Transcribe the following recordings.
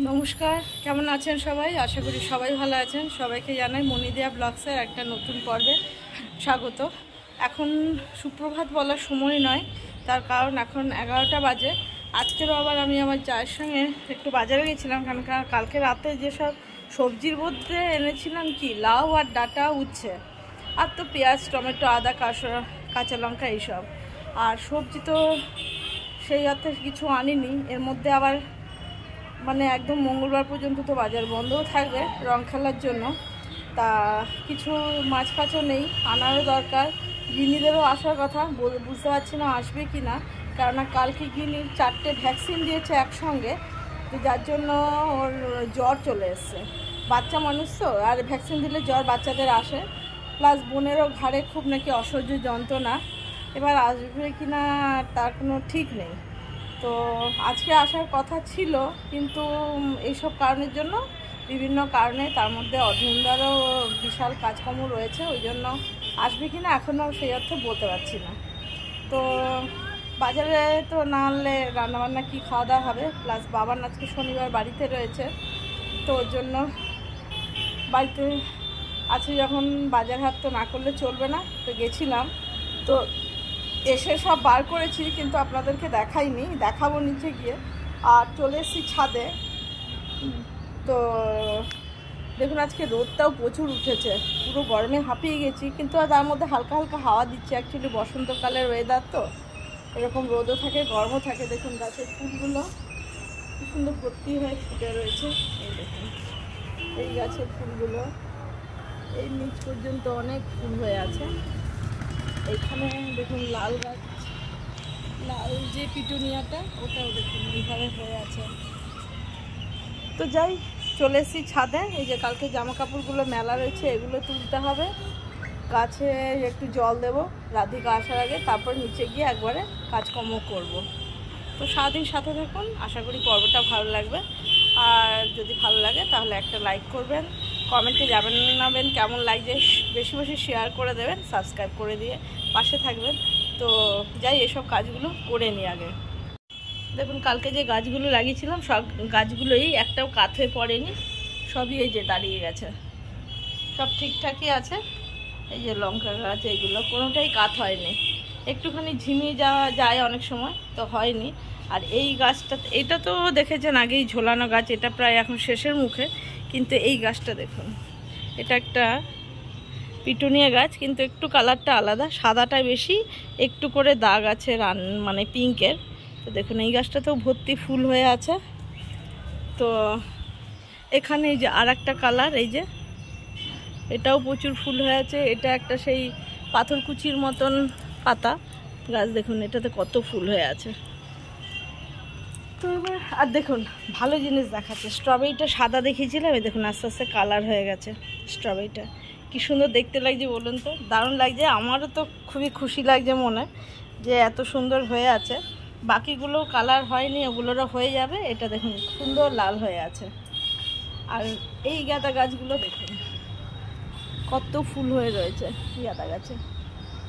নমস্কার, কেমন আছেন সবাই? আশা করি সবাই ভালো আছেন। সবাইকে জানাই মনিদিয়া ব্লগসের একটা নতুন পর্বে স্বাগত। এখন সুপ্রভাত বলার সময় নয়, তার কারণ এখন 11টা বাজে। আজকেরও আবার আমি আমার চায়ের সঙ্গে একটু বাজারে গেছিলাম, কারণ কালকে রাতে যেসব সবজির মধ্যে এনেছিলাম কি লাউ আর ডাঁটা উচ্ছে, আর তো পেঁয়াজ টমেটো আদা কাঁচা লঙ্কা এইসব। আর সবজি তো সেই অর্থে কিছু আনিনি। এর মধ্যে আবার মানে একদম মঙ্গলবার পর্যন্ত তো বাজার বন্ধও থাকবে রং খেলার জন্য, তা কিছু মাছ ফাছও নেই, আনারও দরকার। গিনিদেরও আসার কথা, বুঝতে পারছি না আসবে কি না, কেননা কালকে গিনির 4টে ভ্যাকসিন দিয়েছে একসঙ্গে, তো যার জন্য ওর জ্বর চলে এসছে। বাচ্চা মানুষ তো, আর ভ্যাকসিন দিলে জ্বর বাচ্চাদের আসে, প্লাস বোনেরও ঘাড়ে খুব নাকি অসহ্য যন্ত্রণা। এবার আসবে কি না তার কোনো ঠিক নেই। তো আজকে আসার কথা ছিল, কিন্তু এইসব কারণের জন্য, বিভিন্ন কারণে, তার মধ্যে অধীনদারও বিশাল কাজকর্ম রয়েছে, ওই জন্য আসবে কি না এখনও সেই অর্থে বলতে পারছি না। তো বাজারে তো না আনলে রান্নাবান্না কী খাওয়া দাওয়া হবে, প্লাস বাবার আজকে শনিবার বাড়িতে রয়েছে, তো ওর জন্য বাড়িতে আছে যখন বাজার হাট তো না করলে চলবে না। তো গেছিলাম, তো এসে সব বার করেছি, কিন্তু আপনাদেরকে দেখাইনি, দেখাবো নিচে গিয়ে। আর চলে এসেছি ছাদে। তো দেখুন আজকে রোদটাও প্রচুর উঠেছে, পুরো গরমে হাঁপিয়ে গেছি, কিন্তু আর তার মধ্যে হালকা হালকা হাওয়া দিচ্ছে। অ্যাকচুয়ালি বসন্তকালের ওয়েদার তো, এরকম রোদও থাকে গরমও থাকে। দেখুন গাছের ফুলগুলো কি সুন্দর ভর্তি হয়ে ফুটে রয়েছে। এই দেখুন এই গাছের ফুলগুলো, এই নিচ পর্যন্ত অনেক ফুল হয়ে আছে। এইখানে দেখুন লাল গাছ, লাল যে পিটুনিয়াটা, ওটাও দেখুন এইভাবে হয়ে আছে। তো যাই, চলে এসেছি ছাদে। এই যে কালকে জামা কাপড়গুলো মেলা রয়েছে, এগুলো তুলতে হবে। গাছে একটু জল দেবো রাধিকা আসার আগে, তারপর নিচে গিয়ে একবারে কাজকর্ম করব। তো সারাদিন সাথে থাকুন, আশা করি পর্বটা ভালো লাগবে। আর যদি ভালো লাগে তাহলে একটা লাইক করবেন, কমেন্টে জানাবেন কেমন লাগছে, বেশি বেশি শেয়ার করে দেবেন, সাবস্ক্রাইব করে দিয়ে পাশে থাকবেন। তো যাই, এসব কাজগুলো করে নিই আগে। দেখুন কালকে যে গাছগুলো লাগিয়েছিলাম, সব গাছগুলোই একটাও কাত হয়ে পড়েনি, সবই এই যে দাঁড়িয়ে গেছে, সব ঠিকঠাকই আছে। এই যে লঙ্কা গাছ, এইগুলো কোনোটাই কাত হয়নি, একটুখানি ঝিমিয়ে যাওয়া যায় অনেক সময়, তো হয়নি। আর এই গাছটা, এটা তো দেখেছেন আগেই ঝোলানো গাছ, এটা প্রায় এখন শেষের মুখে, কিন্তু এই গাছটা দেখুন, এটা একটা পিটুনিয়া গাছ, কিন্তু একটু কালারটা আলাদা, সাদাটা বেশি, একটু করে দাগ আছে মানে পিঙ্কের। তো দেখুন এই গাছটাতেও ভর্তি ফুল হয়ে আছে। তো এখানে এই যে আর একটা কালার, এই যে এটাও প্রচুর ফুল হয়ে আছে। এটা একটা সেই পাথরকুচির মতন পাতা গাছ, দেখুন এটাতে কত ফুল হয়ে আছে। তো এবার আর দেখুন ভালো জিনিস দেখাচ্ছে, স্ট্রবেরিটা সাদা দেখিয়েছিলাম, এই দেখুন আস্তে আস্তে কালার হয়ে গেছে। স্ট্রবেরিটা কি সুন্দর দেখতে লাগছে বলুন তো, দারুণ লাগছে। আমারও তো খুবই খুশি লাগছে মনে, যে এত সুন্দর হয়ে আছে। বাকিগুলো কালার হয়নি, ওগুলোরও হয়ে যাবে। এটা দেখুন সুন্দর লাল হয়ে আছে। আর এই গাঁদা গাছগুলো দেখুন কত ফুল হয়ে রয়েছে, গাঁদা গাছে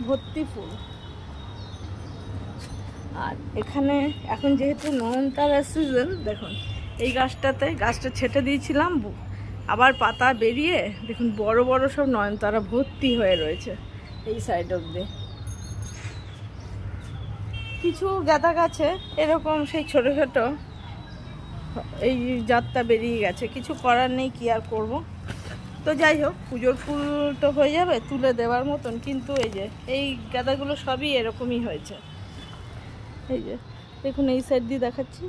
ভর্তি ফুল। আর এখানে এখন যেহেতু নয়নতারার সিজন, দেখুন এই গাছটা ছেটে দিয়েছিলাম, আবার পাতা বেরিয়ে দেখুন বড় বড় সব নয়নতারা ভর্তি হয়ে রয়েছে এই সাইড অবধি। কিছু গাঁদা গাছে এরকম সেই ছোট ছোট এই জাতটা বেরিয়ে গেছে, কিছু করার নেই, কি আর করব। তো যাই হোক, পুজোর ফুল তো হয়ে যাবে তুলে দেওয়ার মতন, কিন্তু এই যে এই গাঁদাগুলো সবই এরকমই হয়েছে। এই যে দেখুন এই সাইড দিয়ে দেখাচ্ছি,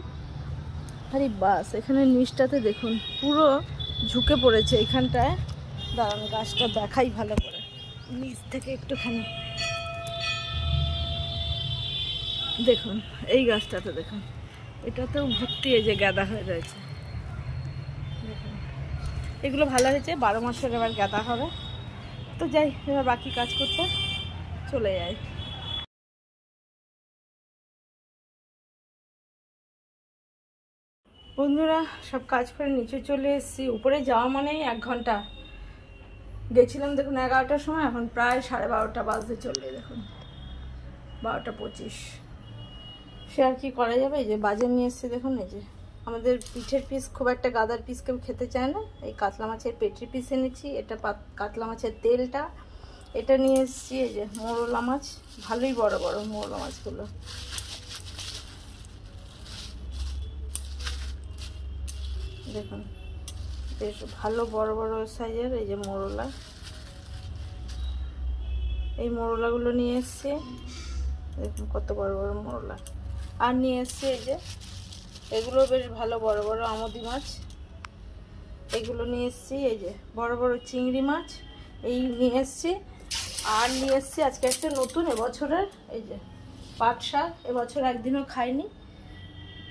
আরে বাস এখানে নিচটাতে দেখুন পুরো ঝুঁকে পড়েছে এখানটায়। দাঁড়ান গাছটা দেখাই ভালো করে নিচ থেকে একটুখানি, দেখুন এই গাছটাতে দেখুন, এটাতেও ভর্তি এই যে গাঁদা হয়ে রয়েছে। দেখুন এগুলো ভালো হয়েছে, 12 মাসের এবার গাঁদা হবে। তো যাই, এবার বাকি কাজ করতে চলে যাই। বন্ধুরা সব কাজ করে নিচে চলে এসেছি। উপরে যাওয়া মানেই 1 ঘন্টা, গেছিলাম দেখুন 11টার সময়, এখন প্রায় 12:30 বাজতে চললে, দেখুন 12:25। সে আর কি করা যাবে। এই যে বাজার নিয়ে এসেছি দেখুন, এই যে আমাদের পিঠের পিস খুব একটা গাদার পিস কেউ খেতে চায় না। এই কাতলা মাছের পেটির পিস এনেছি, এটা কাতলা মাছের তেলটা, এটা নিয়ে এসেছি এই যে মোরলা মাছ, ভালোই বড় বড় মোরলা মাছগুলো। দেখুন বেশ ভালো বড় বড় সাইজের এই যে মোরলা, এই মোরলাগুলো নিয়ে এসেছি। দেখুন কত বড় বড় মোরলা। আর নিয়ে এসেছি এই যে এগুলো বেশ ভালো বড় বড় আমুদি মাছ, এগুলো নিয়ে এসেছি। এই যে বড় বড় চিংড়ি মাছ এই নিয়ে এসেছি। আর নিয়ে এসেছি আজকে একটা নতুন এবছরের এই যে পাট শাক, এবছর একদিনও খাইনি।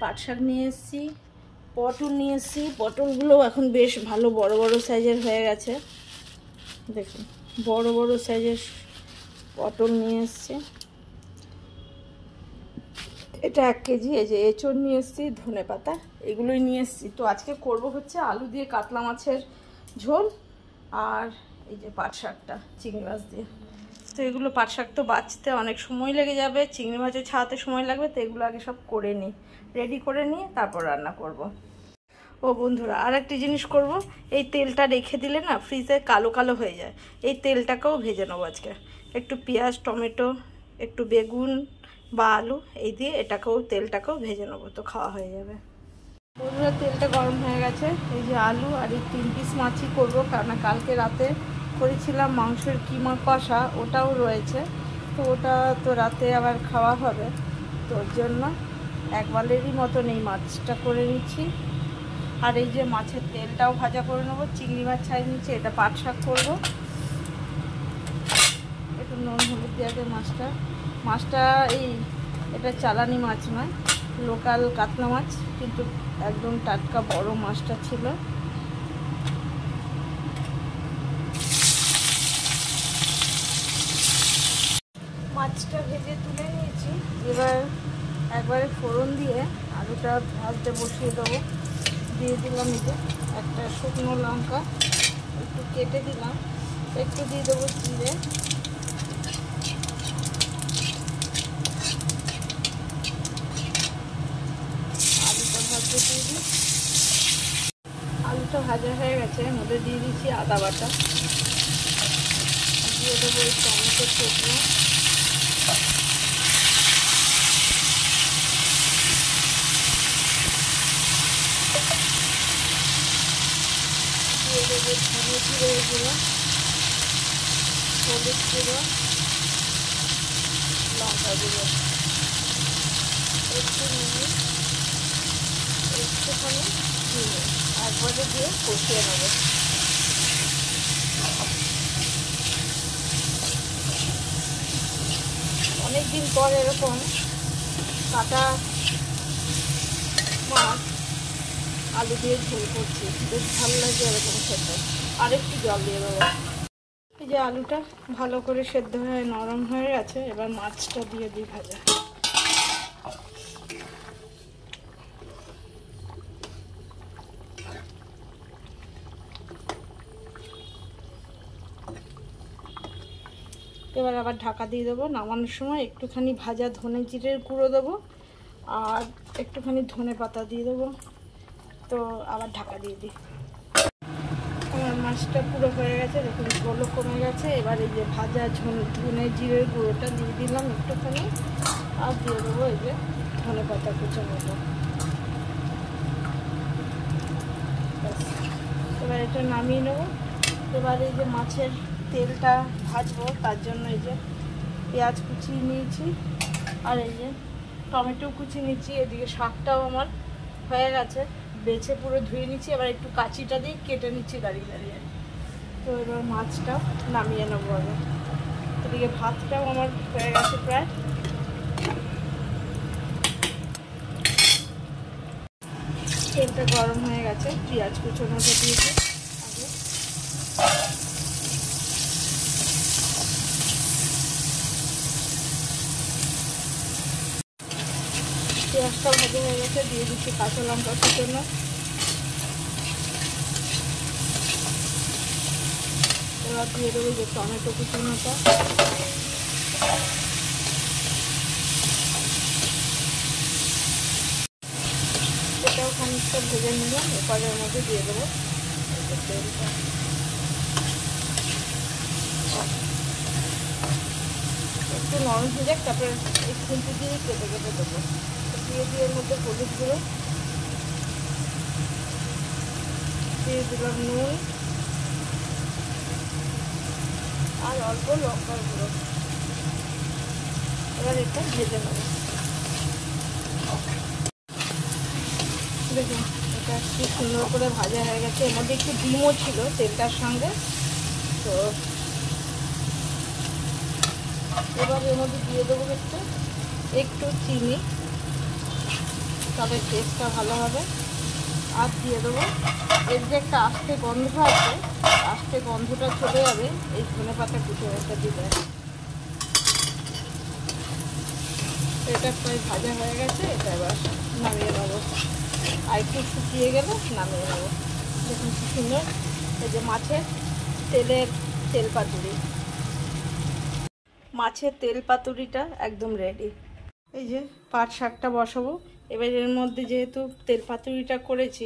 পাট শাক নিয়ে এসেছি, পটল নিয়ে এসেছি। পটলগুলো এখন বেশ ভালো বড় বড় সাইজের হয়ে গেছে। দেখুন বড় বড় সাইজের পটল নিয়ে এসেছি, এটা 1 কেজি। এই যে এঁচড় নিয়ে এসেছি, ধনে পাতা, এগুলোই নিয়ে এসেছি। তো আজকে করব হচ্ছে আলু দিয়ে কাতলা মাছের ঝোল, আর এই যে পাট শাকটা চিংড়ি মাছ দিয়ে। তো এগুলো পাট শাক তো বাছতে অনেক সময় লেগে যাবে, চিংড়ি মাছের ছাড়াতে সময় লাগবে, তো এগুলো আগে সব করে নিই, রেডি করে নিয়ে তারপর রান্না করব। ও বন্ধুরা, আর একটা জিনিস করব, এই তেলটা রেখে দিলে না ফ্রিজে কালো কালো হয়ে যায়, এই তেলটাকেও ভেজে নেবো আজকে। একটু পেঁয়াজ, টমেটো, একটু বেগুন বা আলু এই দিয়ে তেলটাকেও ভেজে নেবো, তো খাওয়া হয়ে যাবে। বন্ধুরা তেলটা গরম হয়ে গেছে, এই যে আলু আর এই 3 পিস মাছই করবো, কারণ কালকে রাতে করেছিলাম মাংসের কিমা কষা, ওটাও রয়েছে। তো ওটা তো রাতে আবার খাওয়া হবে, তো ওর জন্য একবারেরই মতন এই মাছটা করে নিচ্ছি। আর এই যে মাছের তেলটাও ভাজা করে নেবো, চিংড়ি মাছ ছাড়িয়ে নিচ্ছি, এটা পাট শাক করবো। একটু নুন হলুদ দিয়ে মাছটা এটা চালানি মাছ নয়, লোকাল কাতলা মাছ, কিন্তু একদম টাটকা বড় মাছটা ছিল। মাছটা ভেজে তুলে নিয়েছি, এবার একবারে ফোড়ন দিয়ে আলুটা ভাজতে বসিয়ে দেবো। দিয়ে দিলাম এই যে একটা শুকনো লঙ্কা একটু কেটে দিলাম, একটু দিয়ে দেবো জিরে, আলুটা ভাজতে দিয়ে দিই। আলুটা ভাজা হয়ে গেছে, মধ্যে দিয়ে দিচ্ছি আদা বাটা, দিয়ে দেবো এই টমেটো টুকরো, দিয়ে দেবো ধনে জিরে গুঁড়ো, হলুদ গুঁড়ো, লঙ্কা গুঁড়ো, একটু নুন, একটুখানি চিনি, একবারে দিয়ে কষিয়ে নেবো। অনেকদিন পর এরকম কাটা মাছ আলু দিয়ে ঝোল করছি, বেশ ভালো লাগে এরকম খেতে। আর একটু জল দিয়ে দেবো। এই যে আলুটা ভালো করে সেদ্ধ হয়ে নরম হয়ে গেছে, এবার মাছটা দিয়ে দিই ভাজা। এবার আবার ঢাকা দিয়ে দেবো। নামানোর সময় একটুখানি ভাজা ধনে জিরের গুঁড়ো দেবো, আর একটুখানি ধনে পাতা দিয়ে দেবো। তো আবার ঢাকা দিয়ে দিই। আমার মাছটা পুরো হয়ে গেছে, দেখুন ঝোলও কমে গেছে। এবার এই যে ভাজা ধনে জিরের গুঁড়োটা দিয়ে দিলাম একটুখানি, আর দিয়ে দেবো এই যে ধনে পাতা কুচো মতো। এবার এটা নামিয়ে নেবো। এবার এই যে মাছের তেলটা ভাজবো, তার জন্য এই যে পেঁয়াজ কুচিয়ে নিয়েছি, আর এই যে টমেটো কুচিয়ে নিচ্ছি। এদিকে শাকটাও আমার হয়ে গেছে, বেছে পুরো ধুয়ে নিচ্ছি। এবার একটু কাঁচিটা দিয়ে কেটে নিচ্ছি দাঁড়িয়ে দাঁড়িয়ে। তো এবার মাছটাও নামিয়ে নেবো আগে। এদিকে ভাতটাও আমার হয়ে গেছে প্রায়। তেলটা গরম হয়ে গেছে, পেঁয়াজ কুচোনোটা দিয়েছি আগে। পেঁয়াজটা ভাজা হয়ে গেছে, দিয়ে দিচ্ছি কাঁচা লঙ্কা কুচোনো, এবার দিয়ে দেবো যে টমেটো কুচোনোটা, এটাও খানি খানিকটা ভেজে নিলাম। এরপরে এর মধ্যে দিয়ে দেবো তেলটা। একটু নরম হয়ে যাক, তারপরে এই খুন্তি দিয়ে কেটে কেটে দেবো। দিয়ে দিয়ে এর মধ্যে হলুদ গুঁড়ো দিয়ে দিলাম, নুন আর অল্প লঙ্কার গুঁড়ো। এবার এটা ভেজে নেব। দেখুন এটা কি সুন্দর করে ভাজা হয়ে গেছে। এর মধ্যে একটু ডিমও ছিল তেলটার সঙ্গে। তো এবার এর মধ্যে দিয়ে দেবো একটু চিনি, তবে টেস্টটা ভালো হবে। আর দিয়ে দেবো এর যে একটা আস্তে গন্ধ আছে, আস্তে গন্ধটা চলে যাবে এই ধনেপাতা কুচি একটা দিলে। এটা প্রায় ভাজা হয়ে গেছে, এটা এবার নামিয়ে নেবো। আর একটু শুকিয়ে গেলে নামিয়ে নেবো। দেখুন কি সুন্দর এই যে মাছের তেল পাতুরি। মাছের তেল পাতুরিটা একদম রেডি। এই যে পাট শাকটা বসাবো। এবার এর মধ্যে যেহেতু তেল পাতুরিটা করেছি,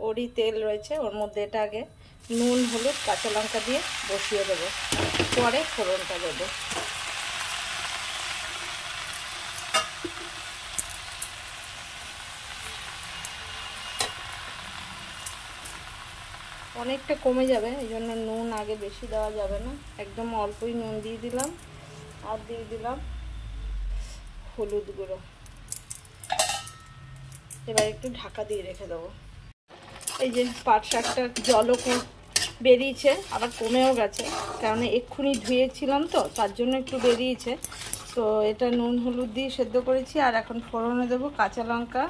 ওরই তেল রয়েছে, ওর মধ্যে এটা আগে নুন হলুদ কাঁচা লঙ্কা দিয়ে বসিয়ে দেবো, পরে ফোড়নটা দেবো। অনেকটা কমে যাবে, এই জন্য নুন আগে বেশি দেওয়া যাবে না, একদম অল্পই নুন দিয়ে দিলাম। আর দিয়ে দিলাম হলুদ গুঁড়ো। এবার একটু ঢাকা দিয়ে রেখে দেবো। এই যে পাট শাকটার জলও বেরিয়েছে, আবার কমেও গেছে, কারণ এক্ষুনি ধুয়েছিলাম তো তার জন্য একটু বেরিয়েছে। তো এটা নুন হলুদ দিয়ে সেদ্ধ করেছি। আর এখন ফোড়নে দেবো কাঁচা লঙ্কা,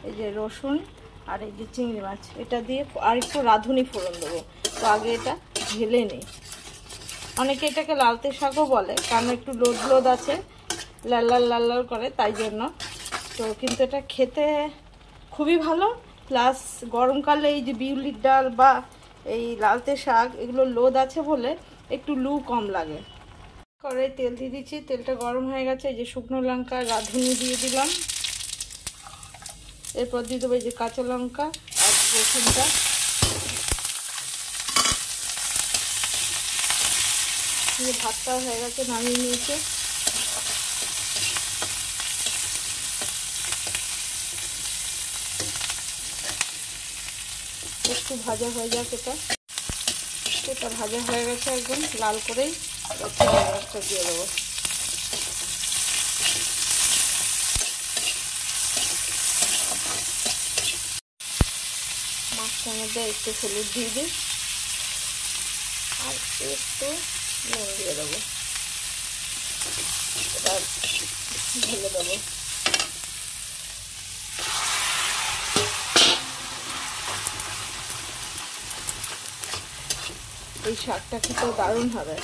এই যে রসুন আর এই যে চিংড়ি মাছ, এটা দিয়ে আর একটু রাঁধুনি ফোড়ন দেবো। তো আগে এটা ঢেলে নিই। অনেকে এটাকে লালতে শাকও বলে, কারণ একটু লোদ লোদ আছে, লাল লাল লাল লাল করে, তাই জন্য। তো কিন্তু এটা খেতে খুবই ভালো। প্লাস গরমকালে এই যে বিউলির ডাল বা এই লালতে শাক, এগুলো লোদ আছে বলে একটু লু কম লাগে। কড়াই তেল দিয়ে দিচ্ছি, তেলটা গরম হয়ে গেছে। এই যে শুকনো লঙ্কা রাঁধুনি দিয়ে দিলাম। এরপর দিয়ে দেবো এই যে কাঁচা লঙ্কা আর রসুনটা। ভাতটাও হয়ে গেছে, নামিয়ে নিয়েছে। একটু ভাজা হয়ে যাক এটা ভাজা হয়ে গেছে একদম লাল করেই। মাছটা দিয়ে দেবো। মাছটার মধ্যে একটু হলুদ দিয়ে দিই আর একটু নুন দিয়ে দেবো। এবার ঢেলে দেবো। এই শাকটা খেতেও দারুণ হবে।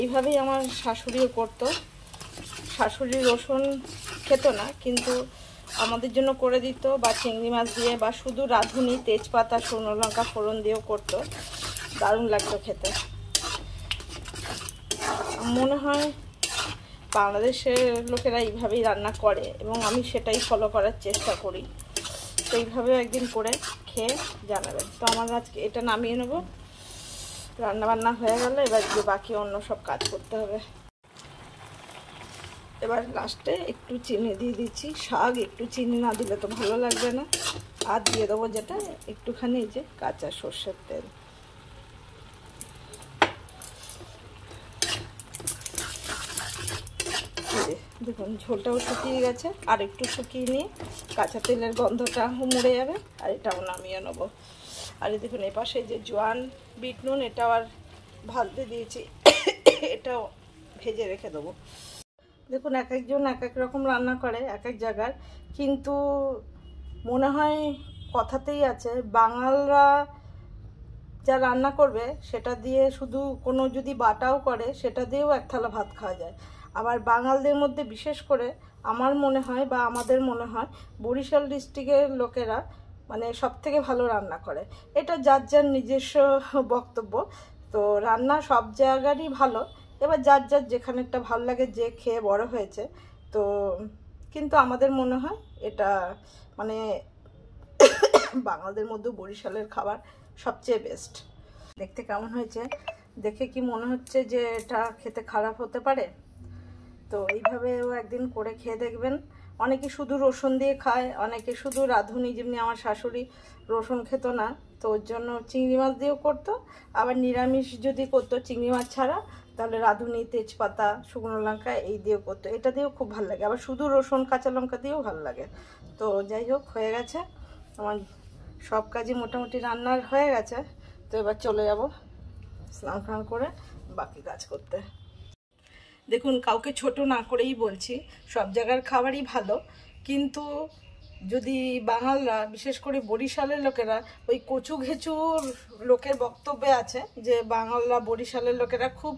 এইভাবেই আমার শাশুড়িও করতো। শাশুড়ি রসুন খেত না, কিন্তু আমাদের জন্য করে দিত, বা চিংড়ি মাছ দিয়ে বা শুধু রাঁধুনি তেজপাতা শুকনো লঙ্কা ফোড়ন দিয়েও করতো। দারুণ লাগতো খেতে। মনে হয় বাংলাদেশের লোকেরা এইভাবেই রান্না করে এবং আমি সেটাই ফলো করার চেষ্টা করি। তো এইভাবেও একদিন করে খেয়ে জানাবেন। তো আমার আজকে এটা নামিয়ে নেব। রান্নাবান্না হয়ে গেলে এবার যে বাকি অন্য সব কাজ করতে হবে। এবার লাস্টে একটু চিনি দিয়ে দিচ্ছি। শাক একটু চিনি না দিলে তো ভালো লাগবে না। আর দিয়ে দেবো যেটা একটুখানি এই যে কাঁচা সর্ষের তেল। দেখুন ঝোলটাও শুকিয়ে গেছে, আর একটু শুকিয়ে নিয়ে কাঁচা তেলের গন্ধটা মরে যাবে। আর এটাও নামিয়ে নেবো। আর দেখুন এই পাশে যে জোয়ান বিট নুন, এটাও আর ভাজতে দিয়েছি, এটাও ভেজে রেখে দেবো। দেখুন এক একজন এক এক রকম রান্না করে এক এক জায়গার, কিন্তু মনে হয় কথাতেই আছে বাঙালরা যা রান্না করবে সেটা দিয়ে শুধু কোনো যদি বাটাও করে সেটা দিয়েও এক থালা ভাত খাওয়া যায়। আবার বাঙালদের মধ্যে বিশেষ করে আমার মনে হয় বা আমাদের মনে হয় বরিশাল ডিস্ট্রিক্টের লোকেরা মানে সব থেকে ভালো রান্না করে। এটা যার যার নিজস্ব বক্তব্য। তো রান্না সব জায়গারই ভালো, এবার যার যার যেখানে একটা ভালো লাগে, যে খেয়ে বড় হয়েছে। তো কিন্তু আমাদের মনে হয় এটা মানে বাঙালিদের মধ্যে বরিশালের খাবার সবচেয়ে বেস্ট। দেখতে কেমন হয়েছে দেখে কি মনে হচ্ছে যে এটা খেতে খারাপ হতে পারে? তো এইভাবেও একদিন করে খেয়ে দেখবেন। অনেকে শুধু রসুন দিয়ে খায়, অনেকে শুধু রাঁধুনি, যেমনি আমার শাশুড়ি রসুন খেত না, তো ওর জন্য চিংড়ি মাছ দিয়েও করতো। আবার নিরামিষ যদি করতো চিংড়ি মাছ ছাড়া, তাহলে রাঁধুনি, তেজপাতা, শুকনো লঙ্কা এই দিয়েও করতো। এটা দিয়েও খুব ভালো লাগে। আবার শুধু রসুন কাঁচা লঙ্কা দিয়েও ভালো লাগে। তো যাই হোক, হয়ে গেছে আমার সব কাজই মোটামুটি রান্নার হয়ে গেছে। তো এবার চলে যাব স্নান টান করে বাকি কাজ করতে। দেখুন, কাউকে ছোট না করেই বলছি, সব জায়গার খাবারই ভালো, কিন্তু যদি বাঙালরা, বিশেষ করে বরিশালের লোকেরা, ওই কচু ঘেঁচুর লোকের বক্তব্যে আছে যে বাঙালরা, বরিশালের লোকেরা খুব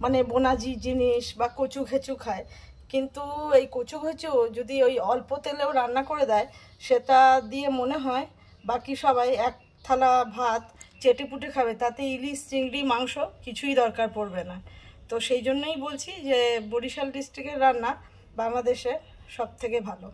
মানে বোনাজি জিনিস বা কচু ঘেঁচু খায়। কিন্তু এই কচু ঘেঁচু যদি ওই অল্প তেলেও রান্না করে দেয়, সেটা দিয়ে মনে হয় বাকি সবাই এক থালা ভাত চেটেপুটে খাবে, তাতে ইলিশ, চিংড়ি, মাংস কিছুই দরকার পড়বে না। তো সেই জন্যই বলছি যে বরিশাল ডিস্ট্রিক্টের রান্না বাংলাদেশে সব থেকে ভালো।